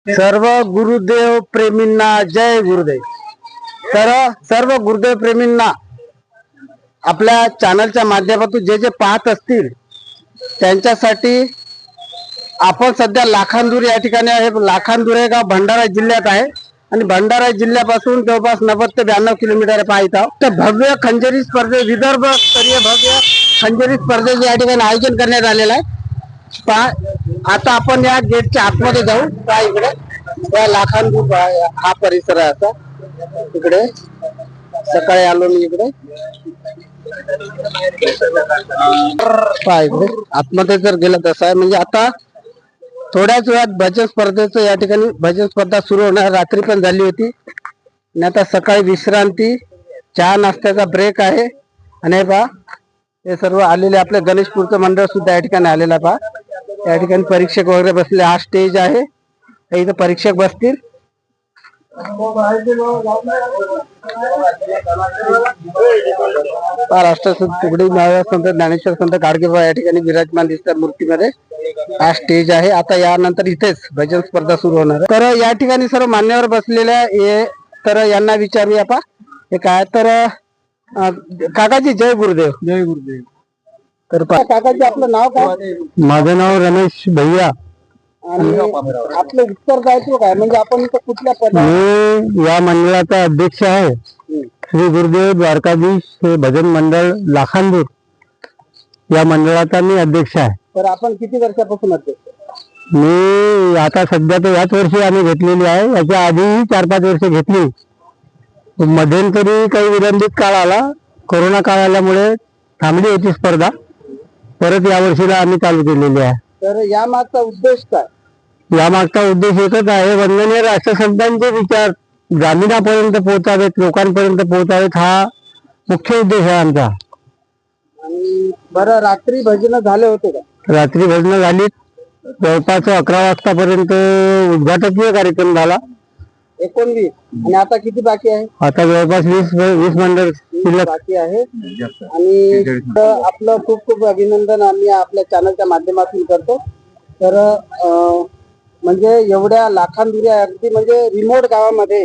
सर्व गुरुदेव प्रेमींना जय गुरुदेव. तर सर्व गुरुदेव प्रेमींना आपल्या चॅनलच्या माध्यमातून जे जे पाहत असतील त्यांच्यासाठी आपण सध्या लाखांदूर या ठिकाणी आहे. लाखांदूर हे गाव भंडारा जिल्ह्यात आहे आणि भंडारा जिल्ह्यापासून जवळपास 90 ते 92 किलोमीटर पाहत आहोत. तर भव्य खंजरी स्पर्धे, विदर्भ स्तरीय भव्य खंजरी स्पर्धेचे या ठिकाणी आयोजन करण्यात आलेलं आहे. आता आपण या गेटच्या आतमध्ये जाऊ. काय इकडे या लाखांदूर हा परिसर आहे. असा इकडे सकाळी आलो मी इकडे. इकडे आतमध्ये जर गेलं तसं आहे. म्हणजे आता थोड्याच वेळात भजन स्पर्धेचं या ठिकाणी भजन स्पर्धा सुरू होणार. रात्री पण झाली होती आणि आता सकाळी विश्रांती, चहा नाश्त्याचा ब्रेक आहे. आणि पहा हे सर्व आलेले आपल्या गणेशपूरचं मंडळ सुद्धा या ठिकाणी आलेला. पहा या ठिकाणी परीक्षक वगैरे बसले. हा स्टेज आहे, इथं परीक्षक बसतील. राष्ट्रसंत तुकडोजी महाराज, संत ज्ञानेश्वर, संत गाडगेबाबा या ठिकाणी विराजमान दिसतात मूर्तीमध्ये. हा स्टेज आहे. आता यानंतर इथेच भजन स्पर्धा सुरू होणार. तर या ठिकाणी सर्व मान्यवर बसलेले आहे. तर यांना विचारूया पा हे काय. तर काकाजी जय गुरुदेव. जय गुरुदेव. तर काकाजी आपलं नाव काय? माझं नाव रमेश भैया. आणि आपलं उत्तरदायित्व काय, म्हणजे आपण इथं कुठल्या पदावर? मी या मंडळाचा अध्यक्ष आहे. श्री गुरुदेव द्वारकाधीश भजन मंडळ लाखांदूर या मंडळाचा मी अध्यक्ष आहे. तर आपण किती वर्षापासून अध्यक्ष? मी आता सध्या तर याच वर्षी आम्ही घेतलेली आहे. याच्या आधी 4-5 वर्ष घेतली. मध्यंतरी काही विलंबित काळ आला, कोरोना काळ आल्यामुळे थांबली होती स्पर्धा. परत या वर्षीला आम्ही चालू केलेली आहे. तर या मागचा उद्देश काय? या मागचा उद्देश एकच आहे, वंदनीय राष्ट्रसंतांचे विचार ग्रामीणापर्यंत पोहोचावेत, लोकांपर्यंत पोहोचावेत, हा मुख्य उद्देश आहे आमचा. आणि बरं, रात्री भजन झाले होते का? रात्री भजन झाली. जवळपास 11 वाजतापर्यंत उद्घाटकीय कार्यक्रम झाला. 19. आणि आता किती बाकी आहे? आता जवळपास 20 मंडळ बाकी आहे. आणि आपलं खूप खूप अभिनंदन आम्ही आपल्या चॅनलच्या माध्यमातून करतो. तर म्हणजे एवढ्या लाखांदुऱ्या, अगदी म्हणजे रिमोट गावामध्ये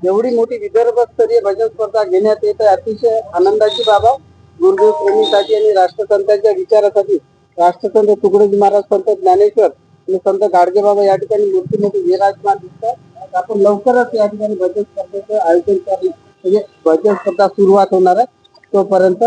एवढी मोठी विदर्भ स्तरीय भजन स्पर्धा घेण्यात येत आहे. अतिशय आनंदाची बाब आहे गुरुदेव प्रेमीसाठी आणि राष्ट्रसंतांच्या विचारासाठी. राष्ट्रसंत तुकडोजी महाराज, संत ज्ञानेश्वर आणि संत गाडगेबाबा या ठिकाणी मूर्तीमध्ये विराजमान दिसतात. आपण लवकरच या ठिकाणी भजन स्पर्धेचं आयोजन करू, म्हणजे भजन स्पर्धा सुरुवात होणार आहे. तोपर्यंत